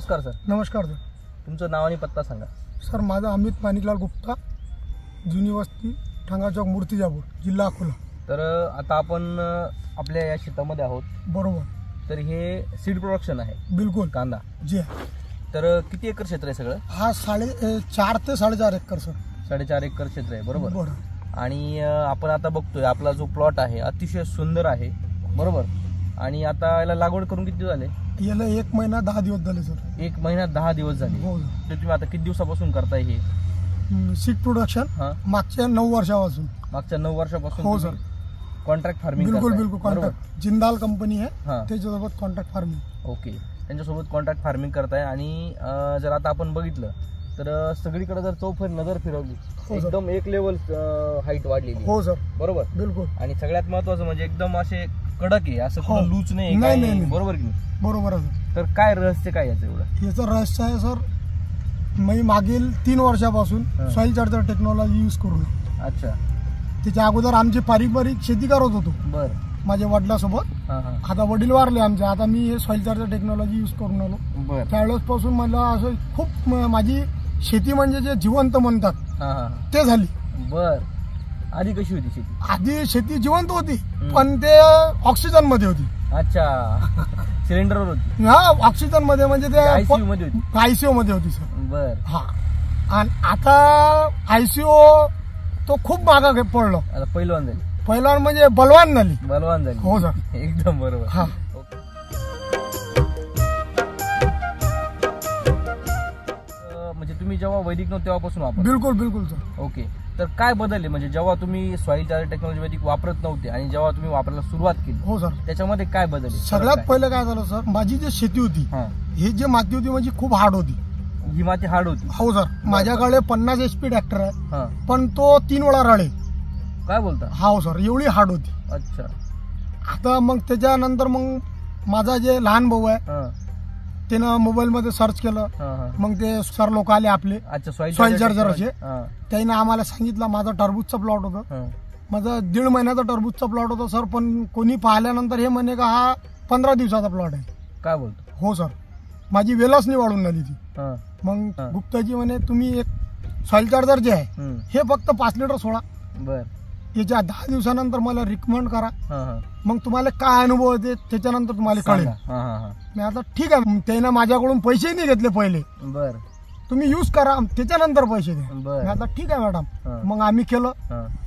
नमस्कार सर. नमस्कार सर. तुमचं नाव आणि पत्ता सांगा. सर माझं अमित माणिकलाल गुप्ता, जुनी वस्ती, ठाणा चौक, मूर्तिजापूर, जिल्हा अकोला. तर आता आपण आपल्या या शेतामध्ये आहोत. बरोबर. तर हे सीड प्रोडक्शन आहे. बिलकुल. कांदा. जी. तर किती एकर क्षेत्र आहे सगळं? हा 4.5 ते 4.5 एकर सर. 4.5 एकर क्षेत्र आहे. बरोबर. बरोबर. आणि आपण आता बघतोय आपला जो प्लॉट आहे अतिशय सुंदर आहे. बरोबर. आणि आता याला लागवड करून किती झाले? याला 1 महिना 10 दिवस झाले सर. 1 महिना 10 दिवस झाले. हो. तर तुम्ही आता किती दिवसापासून करताय हे सीड प्रोडक्शन? मागच्या 9 वर्षापासून. मागच्या 9 वर्षापासून? हो सर. Contract farming? बिलकुल बिलकुल. कॉन्ट्रॅक्ट जिंदाल कंपनी आहे, त्याच्यासोबत कॉन्ट्रॅक्ट फार्मिंग. ओके. त्यांच्यासोबत कॉन्ट्रॅक्ट फार्मिंग करताय. आणि जर आता आपण बघितलं तर सगळीकडे जर चौफेर नजर फिरवली एकदम एक लेवल हाईट वाढलेली. हो सर. बरोबर. बिलकुल. आणि सगळ्यात महत्वाचं म्हणजे एकदम असे कडक आहे, असं कुठं लूच नाही. बरोबर की नाही? बरोबर आहे. तर काय रहस्य काय याचं? एवढं याचं रहस्य आहे सर, मी मागील 3 वर्षापासून सॉइल चार्जर टेक्नॉलॉजी यूज करून. अच्छा. त्याच्या अगोदर आमची पारंपरिक शेती करत होतो. बरं. माझ्या वडिलांसोबत. आता वडील वारले आमचे. आता मी हे सॉइल चार्जर टेक्नॉलॉजी यूज करून आलो. त्यावेळेस पासून मला असं खूप माझी शेती म्हणजे जे जिवंत म्हणतात ते झाली. बर. आधी कशी होती शेती? आधी शेती जिवंत होती, पण ते ऑक्सिजन मध्ये होती. अच्छा. सिलेंडरवर होती? हा, ऑक्सिजन मध्ये, म्हणजे ते आयसीयू मध्ये होती. आयसीयू मध्ये होती सर. बर. हा. आणि आता आयसीयू तो खूप मागा पडलो. आता पहिलवान झाली? पहिलवान म्हणजे बलवान झाली. बलवान झाली. हो सर. एकदम बरोबर. हा. म्हणजे तुम्ही जेव्हा वैदिक नव्हतं तेव्हापासून वापर? बिलकुल बिलकुल सर. ओके. तर काय बदलले म्हणजे जेव्हा तुम्ही सॉइल चार्जर टेक्नॉलॉजी वैदिक वापरत नव्हते आणि जेव्हा तुम्ही वापरायला सुरुवात केली? हो सर. त्याच्यामध्ये काय बदलले? सगळ्यात पहिलं काय झालं सर, माझी जी शेती होती, ही जी माती होती म्हणजे खूप हार्ड होती. ही माती हार्ड होती? हो सर. माझ्याकडे 50 HP ट्रॅक्टर आहे, पण तो 3 वेळा रळे. काय बोलता? हो सर, एवढी हार्ड होती. अच्छा. आता मग त्याच्यानंतर मग माझा जे लहान भाऊ आहे त्यानं मोबाईल मध्ये सर्च केलं. मग ते सर लोक आले आपले. अच्छा. सॉइल चार्जरचे. त्याने आम्हाला सांगितलं. माझा टरबूजचा प्लॉट होता. माझा 1.5 महिन्याचा टरबूजचा प्लॉट होता सर. पण कोणी पाहिल्यानंतर हे म्हणे का हा 15 दिवसाचा प्लॉट आहे. काय बोलतो? हो सर. माझी वेलच नाही वाढून झाली ती. मग गुप्ताजी म्हणे तुम्ही एक सॉइल चार्जर जे आहे हे फक्त 5 लिटर सोडा. बर. याच्या 10 दिवसानंतर मला रिकमेंड करा. मग तुम्हाला काय अनुभव येते त्याच्यानंतर तुम्हाला कळेल. मी आता ठीक आहे. त्यानं माझ्याकडून पैसे नाही घेतले पहिले. बर. तुम्ही यूज करा, त्याच्यानंतर पैसे द्या. मी आता ठीक आहे मॅडम. मग आम्ही केलं.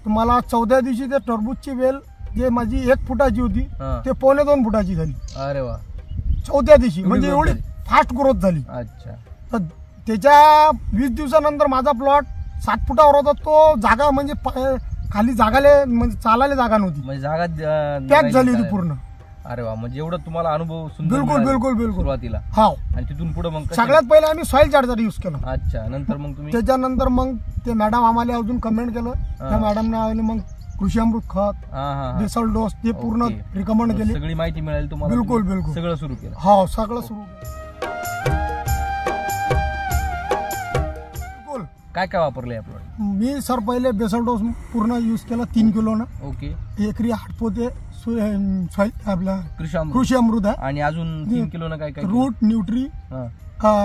तुम्हाला 14 दिवशी ते टरबूजची वेल जे माझी 1 फुटाची होती ते 1.25 फुटाची झाली. अरे वा. 14 दिवशी म्हणजे एवढी फास्ट ग्रोथ झाली. अच्छा. तर त्याच्या 20 दिवसानंतर माझा प्लॉट 7 फुटावर होता. तो जागा म्हणजे खाली जागाले म्हणजे चालायला जागा नव्हती. म्हणजे जागा पॅक झाली होती पूर्ण. अरे वा. म्हणजे एवढा तुम्हाला अनुभव सुंदर? बिलकुल बिलकुल बिलकुल. सुरुवातीला? हा. आणि तिथून पुढे मग सगळ्यात पहिले आम्ही सॉइल चार्जर युज केलं. अच्छा. नंतर मग तुम्ही? त्याच्यानंतर मग ते मॅडम आम्हाला अजून कमेंट केलं. त्या मॅडमने मग कृषी अमृत खत, बेसल डोस ते पूर्ण रिकमेंड केली. सगळी माहिती मिळाली तुम्हाला? बिलकुल बिलकुल. सगळं सुरू केलं? हो, सगळं सुरू केलं. काय काय वापरलंय आपलं? मी सर पहिले बेसल डोस पूर्ण यूज केला 3 किलोनं. ओके. एकरी 8 पोते आपला कृषी अमृत आहे. आणि अजून 3 किलोनं काय काय? रूट न्यूट्री,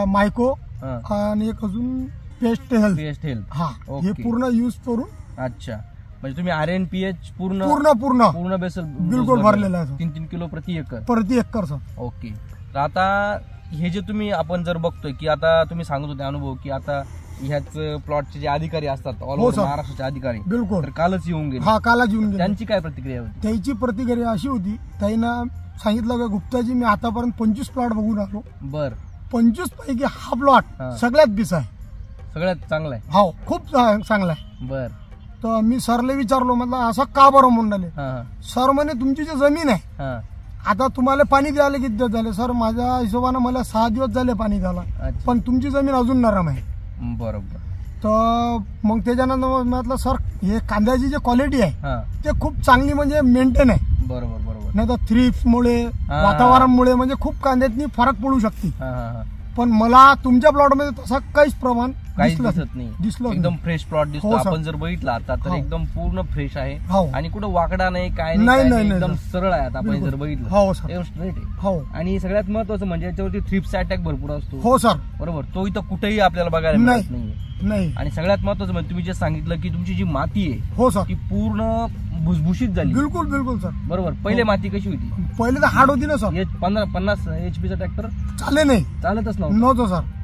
मायको आणि एक अजून पेस्ट हेल्थ. हा. हे पूर्ण यूज करून. अच्छा. म्हणजे तुम्ही RNPH पूर्ण पूर्ण पूर्ण बेसल बिलकुल भरलेला आहे. 3 सर प्रति एकर सर. ओके. तर आता हे जे तुम्ही आपण जर बघतोय की आता तुम्ही सांगत होते अनुभव की आता ह्याच प्लॉटचे जे अधिकारी असतात ऑल ओव्हर महाराष्ट्राचे अधिकारी, बिलकुल, तर कालच येऊन गेले. हा, कालच येऊन गेले. त्यांची काय प्रतिक्रिया होती? त्याची प्रतिक्रिया अशी होती, त्यांना सांगितलं की गुप्ताजी मी आतापर्यंत 25 प्लॉट बघून आलो. बर. 25 पैकी हा प्लॉट सगळ्यात बेस्ट आहे. सगळ्यात चांगला आहे? हो, खूप चांगला आहे. बर. तर मी सरले विचारलो, म्हटलं असं का बरं म्हणले? सर म्हणे तुमची जी जमीन आहे आता तुम्हाला पाणी द्यायला किती दिवस झाले? सर माझ्या हिशोबानं मला 6 दिवस झाले पाणी द्यायला, पण तुमची जमीन अजून नरम आहे. बरोबर. तर मग त्याच्यानंतर म्हटलं सर हे कांद्याची जी क्वालिटी आहे ते खूप चांगली म्हणजे मेंटेन आहे. बरोबर बरोबर. नाही तर थ्रिप्समुळे वातावरणामुळे म्हणजे खूप कांद्यातनी फरक पडू शकते. पण मला तुमच्या प्लॉट मध्ये तसा काहीच प्रमाण काहीच दिसत नाही, दिसलं एकदम फ्रेश प्लॉट दिसतो. हो, सर. आपण जर बघितला आता तर हो. एकदम पूर्ण फ्रेश आहे हो. आणि कुठं वाकडा नाही, काय नाही, काय नाही, एकदम नाही, सरळ आहे. आता आपण बिलकुल. जर बघितलं हो सर, एकदम स्ट्रेट आहे. हो आणि सगळ्यात महत्वाचं म्हणजे याच्यावरती थ्रिप्सचा अटॅक भरपूर असतो. हो सर, बरोबर, तो इथं कुठेही आपल्याला बघायला मिळत नाही. नाहीये. नाही. आणि सगळ्यात महत्वाचं म्हणजे तुम्ही जे सांगितलं की तुमची जी माती आहे हो सर, ती पूर्ण भुसभुशीत झाली. बिलकुल बिलकुल सर. बरोबर, पहिले माती कशी होती? पहिले तर हार्ड होती ना सर, 50 HP चा ट्रॅक्टर चाले नाही, चालतच नव्हतं. नव्हतं सर.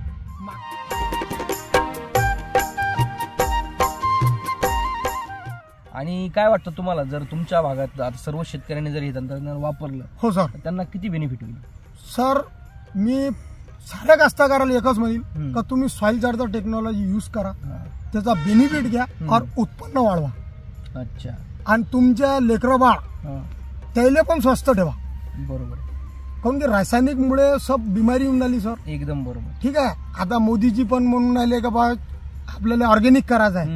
आणि काय वाटतं तुम्हाला, जर तुमच्या भागात आता सर्व शेतकऱ्यांनी जर हे तंत्रज्ञान वापरलं हो सर, तर त्यांना किती बेनिफिट होईल? सर मी साऱ्या कास्तकाराला एकच म्हणेल हम्म. का तुम्ही सॉइल चार्जर टेक्नॉलॉजी यूज करा, हा. त्याचा बेनिफिट घ्या हम्म. और उत्पन्न वाढवा अच्छा. आणि तुमच्या लेकरं बाळ हा. त्याला पण स्वस्त ठेवा. बरोबर, काऊन की रासायनिक मुळे सब बिमारी येऊन राहिली सर. एकदम बरोबर. ठीक आहे, आता मोदीजी पण म्हणून राहिले का बा आपल्याला ऑर्गॅनिक करायचं आहे,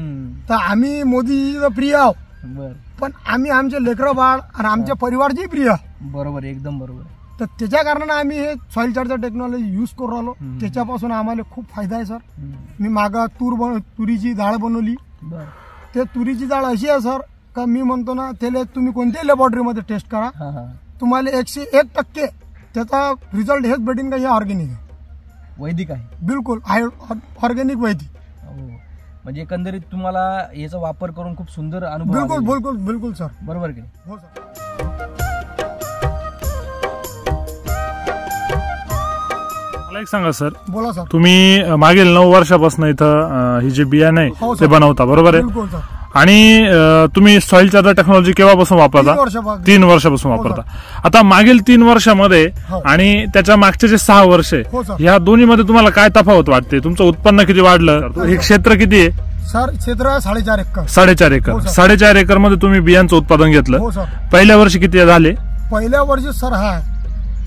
तर आम्ही मोदीजीचं प्रिय आहोत, बर पण आम्ही आमचे लेकरं बाळ आणि आमच्या परिवारची प्रिय आहोत. बरोबर, एकदम बरोबर. तर त्याच्या कारणाने आम्ही हे सॉइल चार्जर टेक्नॉलॉजी यूज करू राहिलो. हम्म. त्याच्यापासून आम्हाला खूप फायदा आहे सर. हम्म. मी मागा तुरीची डाळ बनवली. बर. ते तुरीची डाळ अशी आहे सर का मी म्हणतो ना त्याला तुम्ही कोणत्याही लॅबोरेटरीमध्ये टेस्ट करा, हा हा. तुम्हाला 101% त्याचा रिझल्ट हेच भेटेन का हे ऑर्गॅनिक आहे. वैदिक आहे. बिलकुल ऑर्गॅनिक वैदिक. हो. म्हणजे एकंदरीत तुम्हाला याचा वापर करून खूप सुंदर अनुभव बिलकुल आलेला आहे. बिलकुल बिलकुल सर. बरोबर की नाही? हो सर. मला एक सांगा सर, बोला सर. तुम्ही मागील 9 वर्षापासून इथं ही जे बियाणे आहे हो सर. ते बनवता, बरोबर आहे? बिलकुल सर. आणि तुम्ही सॉइल चार्जर टेक्नॉलॉजी केव्हापासून वापरता? 3 वर्षापासून हो वापरता. आता मागील 3 वर्षामध्ये हो. आणि त्याच्या मागचे जे 6 वर्ष हो सर. ह्या दोन्हीमध्ये तुम्हाला काय तफावत वाटते? तुमचं उत्पन्न किती वाढलं? हे क्षेत्र किती आहे? सर क्षेत्र 4.5 एकर. 4.5 एकर. हो सर. 4.5 एकर मध्ये तुम्ही बियांचं उत्पादन घेतलं. हो सर. पहिल्या वर्षी किती झाले? पहिल्या वर्षी सर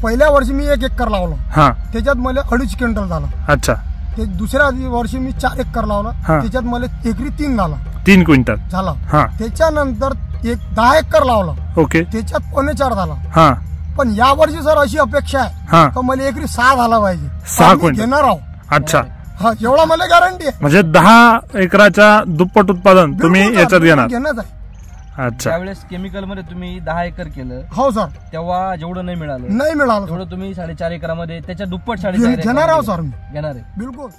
पहिल्या वर्षी मी 1 एकर लावलं, हा, त्याच्यात मला 2.5 क्विंटल झालं. अच्छा. ते दुसऱ्या वर्षी मी 4 एकर लावलं, हा. त्याच्यात मला एकरी 3 झाला. 3 क्विंटल झाला. हा. त्याच्यानंतर 10 एकर लावलं, ओके. त्याच्यात 4.25 झाला. हा पण या वर्षी सर अशी अपेक्षा आहे हा. का मला एकरी 6 झाला पाहिजे. 6 आम्ही क्विंटल. घेणार आहोत. अच्छा. हा, एवढा मला गॅरंटी आहे. म्हणजे 10 एकराच्या दुप्पट उत्पादन तुम्ही बिलकुल सर, याच्यात घेणार. घेणार आहे. अच्छा. त्यावेळेस केमिकल मध्ये तुम्ही 10 एकर केलं हो सर. तेव्हा जेवढं नाही मिळालं नाही मिळालं सर. तेवढं तुम्ही 4.5 एकरामध्ये त्याच्या दुप्पट घेणार 4.5 आहोत सर मी. घेणार आहे. बिलकुल.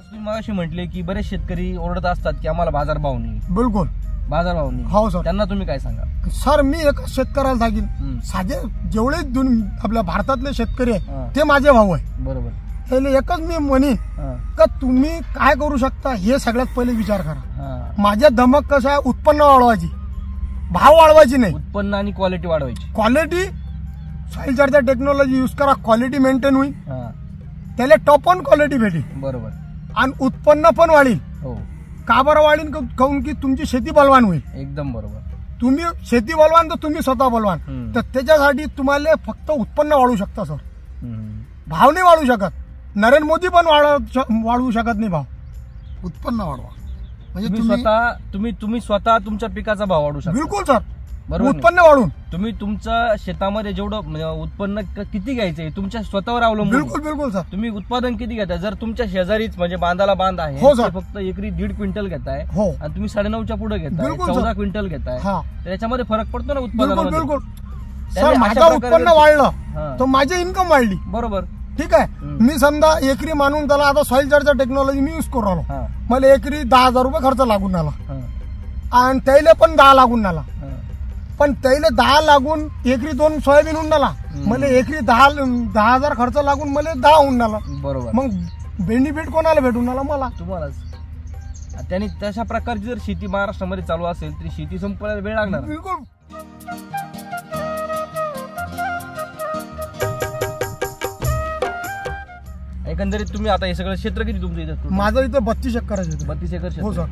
तुम्ही मगाशी म्हटले की बरेच शेतकरी ओरडत असतात की आम्हाला बाजारभाव नाही, बिलकुल. बाजारभाव नाही. हो सर. त्यांना तुम्ही काय सांगा? सर मी एक शेतकऱ्याला सांगेन, हम्म. साधे जेवढे आपल्या भारतातले शेतकरी हा. आहे ते माझे भाऊ आहे. बरोबर. त्याला एकच मी म्हणेन हा. का तुम्ही काय करू शकता हे सगळ्यात पहिले विचार करा. हा. माझ्या धमक कसं आहे, उत्पन्न वाढवायची, भाव वाढवायची नाही. उत्पन्न आणि क्वालिटी वाढवायची. Quality soil charger technology use करा, क्वालिटी मेंटेन होईल, हा. त्याला टॉप ऑन क्वालिटी भेटेल बरोबर. आणि उत्पन्न पण वाढेल. हो, का बरं वाढेल? काऊन की तुमची शेती बलवान होईल. एकदम बरोबर. तुम्ही शेती बलवान तर तुम्ही स्वतः बलवान. हम्म. तर त्याच्यासाठी तुम्हाला फक्त उत्पन्न वाढवू शकता सर, हम्म. भाव नाही वाढवू शकत. नरेंद्र मोदी पण वाढवू शकत नाही भाव. उत्पन्न वाढवा म्हणजे तुम्ही स्वतः तुमच्या पिकाचा भाव वाढू शकता. बिलकुल सर. बरोबर. उत्पन्न वाढून तुम्ही तुमच्या शेतामध्ये जेवढं म्हणजे उत्पन्न किती घ्यायचंय तुमच्या स्वतःवर अवलंबून. बिलकुल बिलकुल सर. तुम्ही उत्पादन किती घेताय? जर तुमच्या शेजारीच म्हणजे बांधाला बांध आहे, हो सर. ते फक्त एकरी 1.5 क्विंटल घेताय हो. आणि तुम्ही 9.5च्या पुढे घेताय, बिलकुल सर. 14 क्विंटल घेताय, हा. तर याच्यामध्ये फरक पडतो ना बिलकुल उत्पादनामध्ये. बिलकुल त्याने सर. अशा माझं प्रकारे उत्पन्न हा. वाढलं तर माझी इन्कम वाढली. बरोबर. ठीक आहे. हम्म. मी समजा एकरी मानून त्याला आता सॉइल चार्जर टेक्नॉलॉजी मी यूज करू राहिलो, हा. मला एकरी 10,000 रुपये खर्च लागून आला हा. आणि त्याला पण 10 लागून आला. हा. पण त्याला 10 लागून एकरी 2 सोयाबीन होऊन आला, मला एकरी 10,000 खर्च लागून मला 10 होऊन आला. बरोबर. मग बेनिफिट कोणाला भेटून आला? मला. तुम्हालाच. त्यांनी तशा प्रकारची जर शेती महाराष्ट्रामध्ये चालू असेल तरी शेती संपायला वेळ लागणार. बिलकुल. एकंदरीत तुम्ही आता हे सगळं क्षेत्र किती तुमचं इथं? माझं इथं 32 एकर आहे. 32 एकर क्षेत्र. हो सर.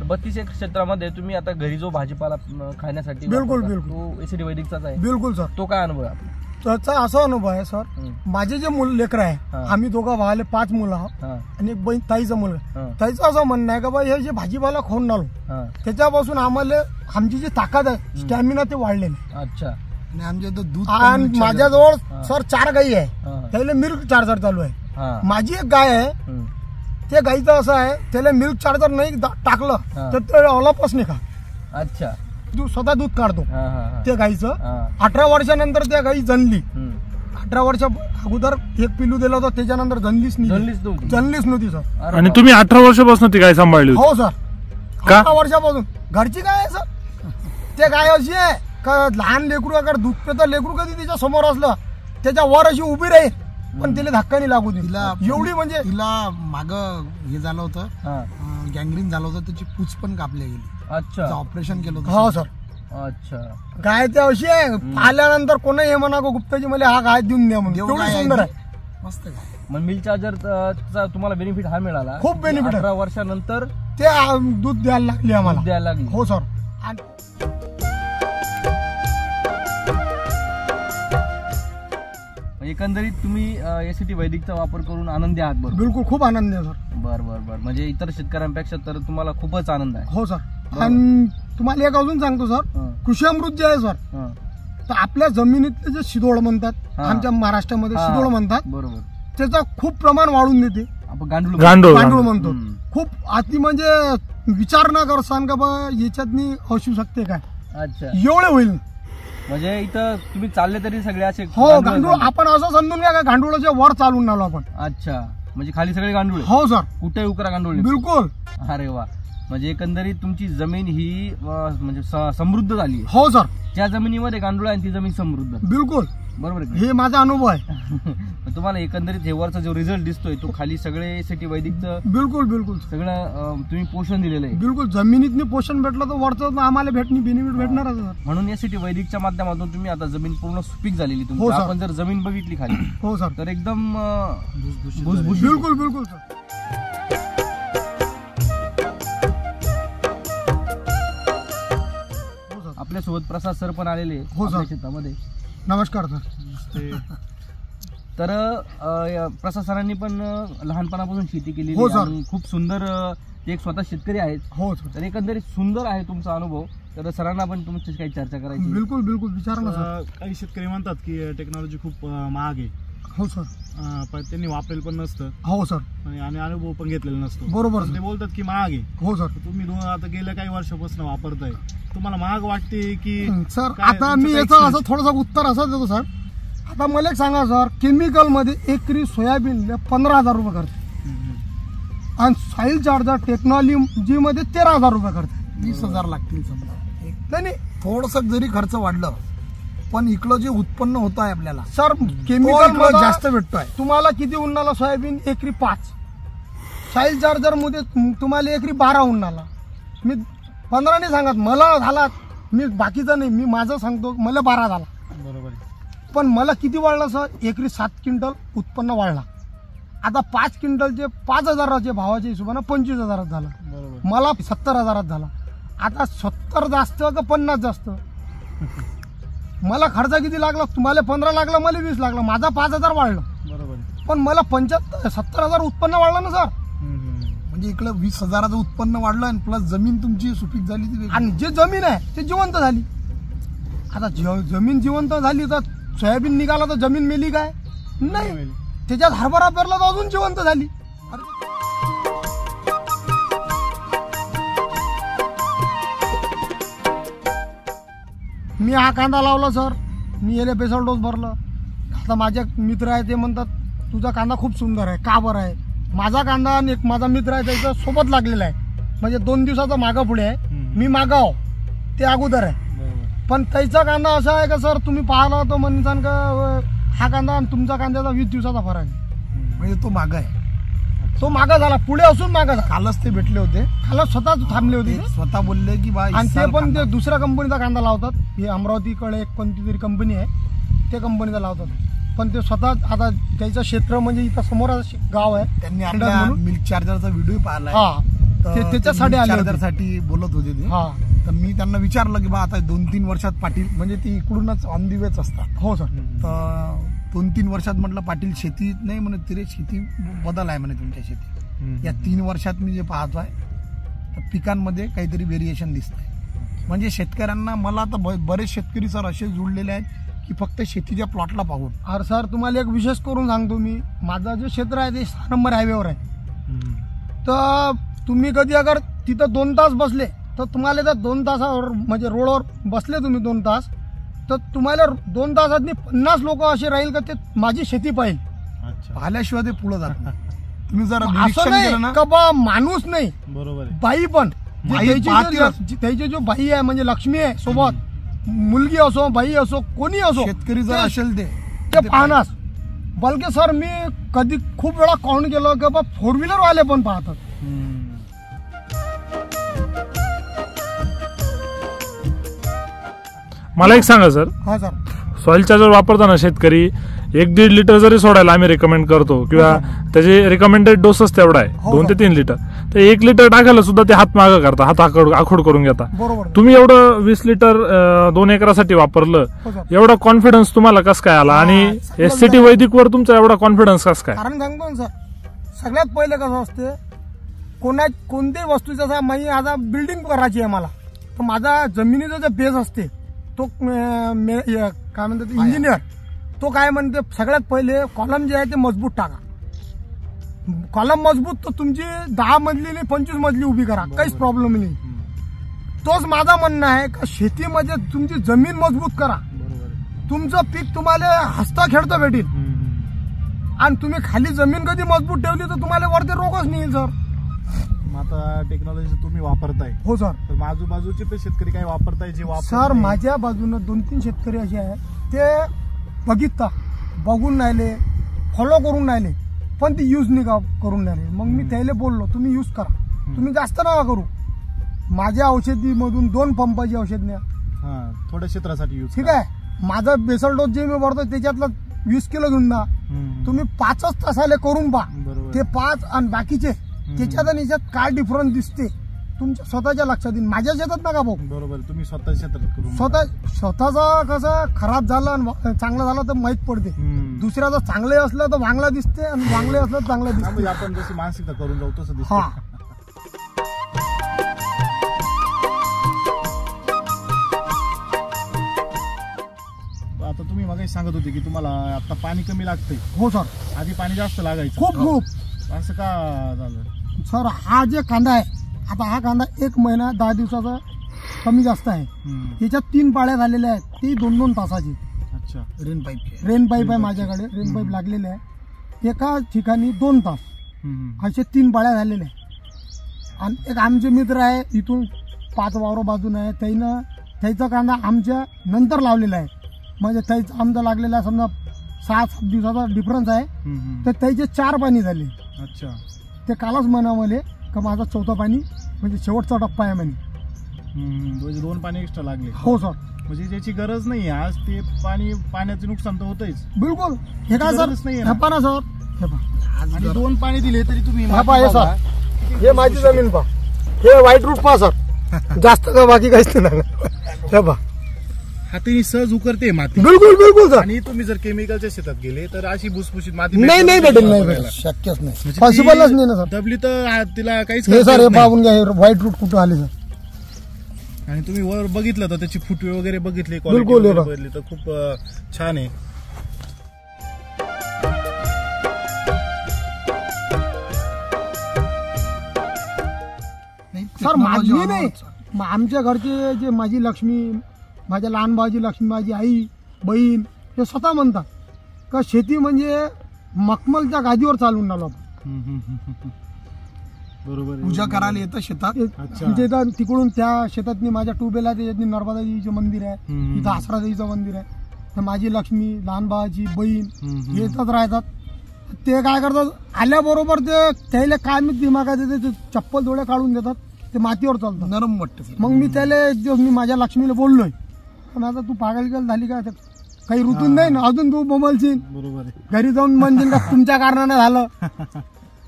32 एकर क्षेत्रामध्ये तुम्ही आता घरी जो भाजीपाला खाण्यासाठी बिलकुल, वापरता, बिलकुल. तो एसीडी वैदिकचाच आहे. बिलकुल सर. तो काय अनुभव आहे आपला? त्याचा असा अनुभव आहे सर, माझे जे लेकर आहे, हा. आम्ही दोघं भावाले 5 मुलं आहोत हा. आणि एक बहीण ताईचा मुलगा. हा. ताईचं असं म्हणणं आहे का बा हे जे भाजीपाला खाऊन आलो हा. त्याच्यापासून आम्हाला आमची जी ताकद आहे, स्टॅमिना ते वाढलेली. अच्छा. आणि आमच्या इथं दूध आणि पण माझ्याजवळ हा. सर 4 गायी आहे, हा. त्याला मिल्क चार्जर चालू हा. आहे. माझी एक गाय आहे, हम्म. त्या गाईचं असं आहे, त्याला मिल्क चार्जर नाही टाकलं हा. तर ते ओलापच नाही का, अच्छा. स्वतः दूध काढतो हा, हा, हा. त्या गाईचं. हा. 18 वर्षानंतर त्या गाई जणली. हम्म. 18 वर्षा अगोदर एक पिल्लू दिलं होतं, त्याच्यानंतर जणलीच जणलीच नव्हती. जणलीच नव्हती सर. अरे आणि वा. तुम्ही 18 वर्षापासून ती गाय सांभाळली होती? हो सर, का? 18 वर्षापासून घरची गाय आहे सर. ते गाय अशी आहे का लहान लेकरू अगर दूध पितं लेकरू कधी तिच्या समोर असलं त्याच्या वर अशी उभी राहील, पण तिला धक्का नाही लागू दे. तिला एवढी म्हणजे तिला माग हे झालं होतं, हा. गँग्रीन झालं होतं, त्याची पूछ पण कापली गेली, अच्छा. ऑपरेशन केलं हो होतं. सर. अच्छा. गाय ते अशी आहे, आल्यानंतर कोणी हे म्हणा गुप्ताजी मला हा गाय देऊन द्या म्हणून, देऊ एवढी गाय सुंदर आहे. आहे. मस्त गाय. मग मिल्क चार्जरचा तुम्हाला बेनिफिट हा मिळाला? खूप benefit आहे. 18 वर्षानंतर ते दूध द्यायला लागली आम्हाला. दूध द्यायला लागली. हो सर. आणि एकंदरीत तुम्ही एसीटी वैदिकचा वापर करून आनंदी आहात? बरोबर. बिलकुल खूप आनंद आहे सर. बर बर बर. म्हणजे इतर शेतकऱ्यांपेक्षा तर तुम्हाला खूपच आनंद आहे. हो सर. आणि तुम्हाला एक अजून सांगतो सर, हं. कृषी अमृत जे आहे सर, हं. तर आपल्या जमिनीतले जे शिदोळ म्हणतात, हा. आमच्या महाराष्ट्रामध्ये हा. शिदोळ म्हणतात, बरोबर. त्याचं खूप प्रमाण वाढून देते. आपण गांडूळ गांडूळ. गांडूळ म्हणतो. हम्म. खूप अति म्हणजे विचार न करसान का बा याच्यातनी असू शकते काय, अच्छा. एवढे होईल. म्हणजे इथं तुम्ही चालले तरी सगळे असे हो, गांडूळ गांडूळ आहेत. आपण असं समजून घ्या का गांडूळाच्या वर चालून आलो आपण. अच्छा. म्हणजे खाली सगळे गांडूळ आहे. हो सर. कुठे उकरा गांडूळ नाही. बिलकुल. अरे वा. म्हणजे एकंदरीत तुमची जमीन ही म्हणजे समृद्ध झाली आहे. हो सर. ज्या जमिनीमध्ये गांडूळ आहे ती जमीन समृद्ध आहे. बिलकुल. बरोबर आहे. हे माझा अनुभव आहे. मग तुम्हाला एकंदरीत हे वरचा जो रिझल्ट दिसतोय तो खाली सगळे एसीटी वैदिकचं बिलकुल बिलकुल सगळं तुम्ही पोषण दिलेलं आहे. बिलकुल. जमिनीतनी पोषण भेटलं तर वरचं आम्हाला बेनिफिट भेटणारच सर. म्हणून एसीटी वैदिकच्या माध्यमातून तुम्ही आता जमीन पूर्ण सुपीक झालेली हो, तुमची. सर. आपण जर जमीन बघितली खाली हो सर. तर एकदम भुसभुशीत बिलकुल बिलकुल सर. हो सर. आपल्यासोबत प्रसाद सर पण आलेले आहे हो, सर. आपल्या शेतामध्ये. नमस्कार सर. तर प्रसाद सरांनी पण लहानपणापासून शेती केलेली हो, आहे सर. आणि खूप सुंदर ते एक स्वतः शेतकरी आहेत. हो सर. तर एकंदरीत सुंदर आहे तुमचा अनुभव. तर सरांना पण तुमच्याशी काही चर्चा करायची. बिलकुल बिलकुल विचारा ना सर. काही शेतकरी म्हणतात की टेक्नॉलॉजी खूप महाग आहे, हो सर. पण त्यांनी वापरेल पण नसतं हो सर. आणि अनुभव पण घेतलेला नसतो. बरोबर पण सर. ते बोलतात की महाग आहे. हो सर. तुम्ही आता गेल्या काही वर्षापासून वापरताय, तुम्हाला महाग वाटते की सर काय आता तुमचं मी काय याचं experience? असं थोडंसं उत्तर असं देतो सर. आता मला एक सांगा सर, केमिकल मध्ये एकरी सोयाबीन 15,000 रुपये करते आणि सॉइल चार्जर टेक्नॉलॉजी मध्ये 13,000 रुपये करते. 20,000 लागतील समजा. नाही थोडस जरी खर्च वाढलं पण इकडं जे उत्पन्न होत आहे आपल्याला सर, तो केमिकल इकडं जास्त भेटतोय. तुम्हाला किती उन्हाला सोयाबीन एकरी 5, सॉइल चार्जर मध्ये तुम्हाला एकरी 12 उन्हाला. मी 15 नाही सांगत, मला झाला, मी बाकीचं नाही, मी माझं सांगतो, मला 12 झाला. बरोबर आहे. पण मला किती वाढलं सर, एकरी 7 क्विंटल उत्पन्न वाढला. आता 5 क्विंटलचे 5,000चे भावाच्या हिशोबानं 25,000 झाला. बरोबर. मला 70,000 झाला. आता 70 जास्त का 50 जास्त? मला खर्च किती लागला, तुम्हाला 15 लागला, मला 20 लागला, माझा 5,000 वाढलं. बरोबर आहे. पण मला 70,000 उत्पन्न वाढलं ना सर. म्हणजे इकडं 20,000चं उत्पन्न वाढलं आणि प्लस जमीन तुमची सुपीक झाली ती वेगळी. आणि जे जमीन आहे ते जिवंत झाली. आता जमीन जिवंत झाली तर सोयाबीन निघाला तर जमीन मेली काय? नाही. त्याच्यात हरभरा पेरला तर अजून जिवंत झाली. मी हा कांदा लावला सर, मी याला बेसल डोस भरलं. आता माझे मित्र आहे ते म्हणतात तुझा कांदा खूप सुंदर आहे, का बरं आहे? माझा कांदा आणि एक माझा मित्र आहे त्याच्या सोबत लागलेला आहे, म्हणजे 2 दिवसाचा मागं पुढे आहे. मी मागाव, ते अगोदर आहे. पण त्याचा कांदा असा आहे का सर, तुम्ही पाहिला तर म्हणसान का हा कांदा आणि तुमचा कांद्याचा 20 दिवसाचा फरक आहे. म्हणजे तो माग आहे, तो मागा झाला, पुढे असून मागा झाला. कालच ते भेटले होते, काल स्वतः थांबले होते ते स्वतः बोलले की बा आणि इस ते साल पण ते कांदा- दुसऱ्या कंपनीचा कांदा लावतात. हे अमरावतीकडे एक कोणती तरी कंपनी आहे, ते कंपनीचा लावतात. पण ते स्वतः आता त्याचं क्षेत्र म्हणजे इथं समोर गाव आहे, त्यांनी अंडर आपल्या म्हणून. मिल्क चार्जरचा व्हिडिओ पाहिला. हा, ते त्याच्यासाठी आले होते. साठी बोलत होते ते. हा. तर मी त्यांना विचारलं की बा आता 2-3 वर्षात पाटील म्हणजे ते इकडूनच ऑन दी वेच असतात. हो सर. तर 2-3 वर्षात म्हटलं पाटील शेती नाही म्हणे, तिथे शेती बदल आहे म्हणे तुमच्या शेतीत. या 3 वर्षात मी जे पाहतोय तर पिकांमध्ये काहीतरी व्हेरिएशन दिसतंय. म्हणजे शेतकऱ्यांना मला आता बरेच शेतकरी सर असे जुळलेले आहेत की फक्त शेतीच्या प्लॉटला पाहून. अरे सर तुम्हाला एक विशेष करून सांगतो मी, माझं जे क्षेत्र आहे ते 6 नंबर हायवेवर आहे. तर तुम्ही कधी अगर तिथं 2 तास बसले तर तुम्हाला त्या 2 तासावर म्हणजे रोडवर बसले तुम्ही 2 तास तर तुम्हाला 2 तासात 50 लोक असे राहील का ते माझी शेती पाहिजे. पाहिल्याशिवाय ते पुढे जात नाही. तुम्ही जरा असं निरीक्षण केलं ना नाही का बा माणूस नाही, बरोबर आहे. बाई पण बाई त्याची जो बाई आहे म्हणजे लक्ष्मी आहे सोबत, मुलगी असो बाई असो कोणी असो, शेतकरी जर असेल ते पाहणार. बलके सर मी कधी खूप वेळा काउंट केलं की बा 4 व्हीलर वाले पण पाहतात. मला एक सांगा सर, हा सर, सॉइल चार्जर वापरताना शेतकरी 1-1.5 लिटर जरी सोडायला आम्ही रेकमेंड करतो किंवा त्याचे रिकमेंडेड डोसच तेवढा आहे 2 ते 3 लिटर, तर 1 लिटर टाकायला सुद्धा ते हात मागं करता, हात आखूड करून घेता. बरोबर. तुम्ही एवढं 20 लिटर 2 एकरासाठी वापरलं, एवढा कॉन्फिडन्स तुम्हाला कसं काय आला आणि SCT वैदिक वर तुमचा एवढा कॉन्फिडन्स कसं काय? कारण सांगतो ना सर, सगळ्यात पहिले कसं असते कोणत्याही वस्तूचा आता बिल्डिंग करायची आहे मला, तर माझा जमिनीचा जो बेस असते तो काय म्हणतात इंजिनियर, तो काय म्हणते सगळ्यात पहिले कॉलम जे आहे ते मजबूत टाका. कॉलम मजबूत तर तुमची 10 मजली आणि 25 मजली उभी करा, काहीच प्रॉब्लेम नाही. तोच माझा म्हणणं आहे का शेतीमध्ये तुमची जमीन मजबूत करा, तुमचं पीक तुम्हाला हसता खेळता भेटेल. आणि तुम्ही खाली जमीन कधी मजबूत ठेवली तर तुम्हाला वरती रोगच नाही सर. आता टेक्नॉलॉजी तुम्ही वापरताय. हो सर. तर आजूबाजूचे ते शेतकरी काय वापरताय जे सर माझ्या बाजूनं 2-3 शेतकरी असे आहेत ते बघितता बघून राहिले, फॉलो करून राहिले, पण ती यूज नाही करून राहिले. मग मी त्याला बोललो तुम्ही यूज करा, तुम्ही जास्त नका करू. माझ्या औषधीमधून 2 पंपाची औषध न्या, थोड्या क्षेत्रासाठी यूज. ठीक आहे. माझा बेसल डोस जे मी भरतो त्याच्यातलं 20 किलो घेऊन जा. तुम्ही 5च तासाले करून पहा, ते 5 आणि बाकीचे त्याच्यात आणि याच्यात काय डिफरन्स दिसते तुमच्या स्वतःच्या लक्षात येईल. माझ्या शेतात नका भाऊ. बरोबर. तुम्ही स्वतः शेतात करून स्वतःचा कसं खराब झालं आणि चांगलं झालं तर माहित पडते. दुसऱ्याचं चांगले असलं तर वांगला दिसते आणि वांगले असलं तर चांगलं दिसते. आपण जशी मानसिकता करून जाऊ तसं दिसते. हा. आता तुम्ही मग सांगत होते की तुम्हाला आता पाणी कमी लागतंय. हो सर. आधी पाणी जास्त लागायचं. खूप. असं का झालं सर? हा जे कांदा आहे, आता हा कांदा 1 महिना 10 दिवसाचा कमी जास्त आहे. त्याच्यात 3 पाळ्या झालेल्या आहेत, ती 2-2 तासाची. अच्छा. रेन पाईप आहे माझ्याकडे, रेन पाईप लागलेले आहे. एका ठिकाणी 2 तास असे 3 पाळ्या झालेल्या आहे. आणि एक आमचे मित्र आहे इथून 5 वावर बाजून आहे, त्याचा कांदा आमच्या नंतर लावलेला आहे. म्हणजे त्याचा आमचा लागलेला आहे समजा 6-7 दिवसाचा डिफरन्स आहे, तर त्याचे 4 पाणी झाले. अच्छा. ते कालच म्हणा मला का माझा 4था पाणी म्हणजे शेवटचा टप्पा आहे म्हणे. म्हणजे 2 पाणी एक्स्ट्रा लागले. हो सर. म्हणजे ज्याची गरज नाही आज ते पाण्याचं नुकसान तर होतच. बिलकुल. हे काय सर हे पहा ना सर, हे पहा. आणि 2 पाणी दिले तरी तुम्ही सर हे माझी जमीन पहा, हे व्हाईट रूट पहा सर, जास्त का बाकी काहीच नाही. हे पहा हाताने सहज उकरते माती. बिलकुल सर. आणि तुम्ही जर केमिकलच्या शेतात गेले तर अशी भुसभुशीत माती नाही भेटेल, नाही भेटेल, शक्यच नाही, पॉसिबलच नाही ना सर. दबली तर तिला काहीच हे सर हे पाहून घ्या, वॉइट रूट कुठं आले सर. आणि तुम्ही वर बघितलं तर त्याची फुटवे वगैरे बघितले, बिलकुल बघितली तर खूप छान आहे. सर माझी नाही, आमच्या घरचे जे माझी लक्ष्मी, माझ्या लहान भावाची लक्ष्मी, माझी आई बहीण हे स्वतः म्हणतात का शेती म्हणजे मखमलच्या गादीवर चालून राहिलो आपण. बरोबर. पूजा करायला येतं शेतात. आमच्या तिकडून त्या शेतातनी माझ्या ट्यूबवेल आहे, त्याच्यातनी नर्मदा देवीचं मंदिर आहे, इथं आसरा देवीचं मंदिर आहे. तर माझी लक्ष्मी, लहान भावाची बहीण येतच राहतात. ते काय करतात आल्याबरोबर ते त्याला काय मी दिमागात येते, ते चप्पल थोडे काढून देतात, ते मातीवर चालतात, नरम वाटतं. मग मी त्याला एक दिवस मी माझ्या लक्ष्मीला बोललोय, पण आता तू पागल झाली का, काही ऋतून नाही ना अजून तू बोमलशील. बरोबर. घरी जाऊन म्हणशील का तुमच्या कारणाने झालं.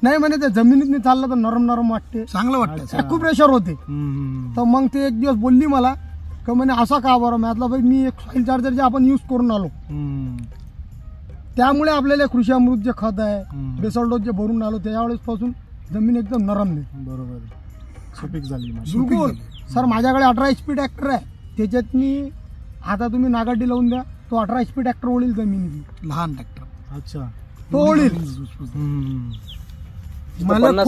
नाही म्हणे ते जमिनीत चाललं तर नरम वाटते, चांगलं वाटतं, खूप प्रेशर होते. तर मग ते एक दिवस बोलली मला का म्हणे असा का बरं. म्हटलं भाई मी एक सॉइल चार्जर जे आपण यूज करून आलो, त्यामुळे आपल्याला कृषी अमृत जे खत आहे, बेसल डोस जे भरून आलो, त्यावेळेस पासून जमीन एकदम नरम नाही. बरोबर. सुपीक झाली माशी. बिलकुल सर. माझ्याकडे 18 HP ट्रॅक्टर आहे. त्याच्यात मी आता तुम्ही नागाटी लावून द्या, तो 18 HP ट्रॅक्टर ओढील जमिनीत. लहान ट्रॅक्टर. अच्छा. तो ओढील. मला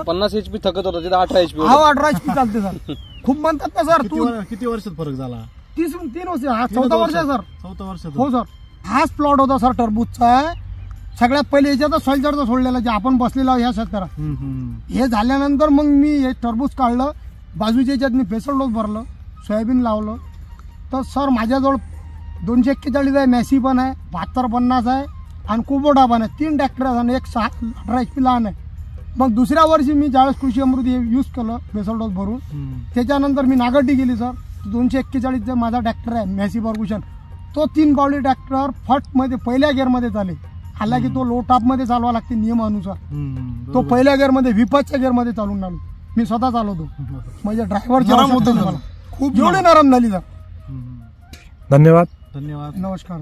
50 HP थकत होतं तिथं 18 HP. 18 HP चालते सर. खूप म्हणतात ना सर. किती वर्षात फरक झाला? 3 वर्ष. हा 4था वर्ष आहे सर. 4 वर्षात. हो सर. हाच प्लॉट होता सर टरबूजचा. सगळ्यात पहिले याच्यातच सॉइल चार्जर सोडलेला जे आपण बसलेला ह्या शेतकऱ्या. हे झाल्यानंतर मग मी हे टरबूज काढलं, बाजूच्या याच्यात मी बेसल डोस भरलं, सोयाबीन लावलं. तर सर माझ्याजवळ 241 आहे, मॅसी पण आहे, 7250 आहे आणि कुबोटा पण आहे. 3 ट्रॅक्टर आहे आणि एक 18 HP लहान आहे. मग दुसऱ्या वर्षी मी ज्यावेळेस कृषी अमृत हे यूज केलं बेसल डोस भरून, त्याच्यानंतर मी नागड्डी गेली सर. 241 माझा ट्रॅक्टर आहे मॅसी फर्ग्युसन. तो 3 पावली ट्रॅक्टर फट मध्ये पहिल्या गिअरमध्ये चाले. हल्ला की तो लो टॉप मध्ये चालवा लागते नियमानुसार. तो पहिल्या गिअरमध्ये विपतच्या गिअरमध्ये चालून आलो. मी स्वतः चालवतो. म्हणजे ड्रायव्हर खूप एवढी नरम झाली सर. धन्यवाद. धन्यवाद. नमस्कार.